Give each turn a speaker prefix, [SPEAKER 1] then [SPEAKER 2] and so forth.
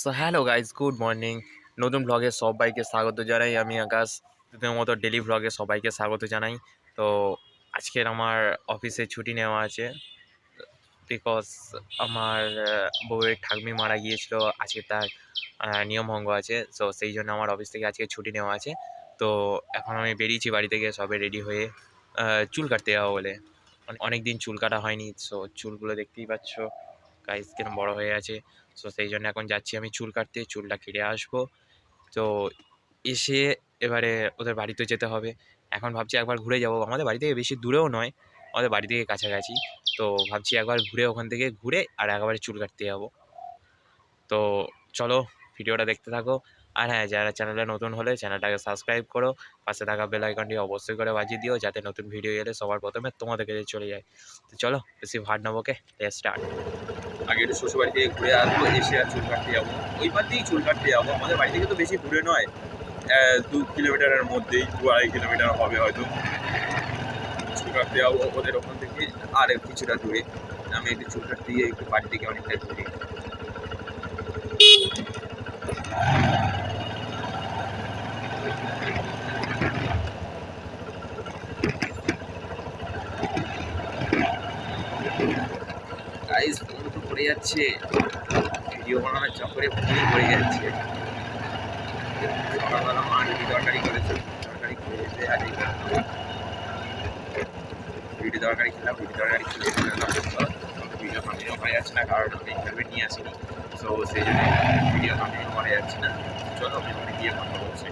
[SPEAKER 1] So hello guys, good morning. নতুন ব্লগে সবাইকে স্বাগত জানাই। আমি আকাশ। প্রতিদিনের মতো ডেলি ব্লগে সবাইকে স্বাগত জানাই। তো আজকের আমার অফিসে ছুটি নেওয়া আছে বিকজ আমার বউয়ের ঠাকুমি মারা গিয়েছিল। আজকে তার নিয়মভঙ্গ আছে, সো সেই জন্য আমার অফিস থেকে আজকে ছুটি নেওয়া আছে। তো এখন আমি বেরিয়েছি বাড়ি থেকে সবে রেডি হয়ে চুল কাটতে যাবো বলে। অনেক দিন চুল কাটা হয়নি, সো চুলগুলো দেখতেই পাচ্ছ গাইস কিরম বড় হয়ে আছে। সো সেই জন্য এখন যাচ্ছি আমি চুল কাটতে, চুলটা কেটে আসবো। তো এসে এবারে ওদের বাড়িতে যেতে হবে। এখন ভাবছি একবার ঘুরে যাব, আমাদের বাড়ি থেকে বেশি দূরেও নয়, আমাদের বাড়ি থেকে কাছাকাছি। তো ভাবছি একবার ঘুরে ওখান থেকে ঘুরে আর একবারে চুল কাটতে যাবো। তো চলো ভিডিওটা দেখতে থাকো। আর হ্যাঁ, যারা চ্যানেলে নতুন হলে চ্যানেলটাকে সাবস্ক্রাইব করো, পাশে থাকা বেল আইকনটি অবশ্যই করে বাজিয়ে দিও যাতে নতুন ভিডিও এলে সবার প্রথমে তোমাদের কাছে চলে যায়। তো চলো বেশি ভাট নেবো, ওকে লেটস স্টার্ট। আগে একটু শ্বশুরবাড়ি থেকে ঘুরে আসবো, এসে আর চুল কাটতে যাবো। ওই পার দিয়েই চুল কাটতে যাবো, আমাদের বাড়ি থেকে তো বেশি দূরে নয়, 2 কিলোমিটারের মধ্যেই, 2-2.5 কিলোমিটার হবে হয়তো। চুল কাটতে যাবো ওদের ওখান থেকে আর কিছুটা দূরে। আমি একটু চুল কাটতে গিয়ে একটু বাড়ি থেকে অনেকটাই ঘুরি। গাইস ফোন তো পড়ে যাচ্ছে, ভিডিও বানানোর চক্করে ফোনই পড়ে যাচ্ছে। সকালবেলা মা রুটি তরকারি করেছে, তরকারি খেয়ে যেতে আর রুটি তরকারি খেলাম, রুটি তরকারি খেয়ে ভিডিও কন্টিনিউ করা যাচ্ছে না কারণ আমি হেলমেট নিয়ে আসিনি। সো সেই জন্য ভিডিও কন্টিনিউ করা যাচ্ছে না। চলো আমি গিয়ে কথা বলছি।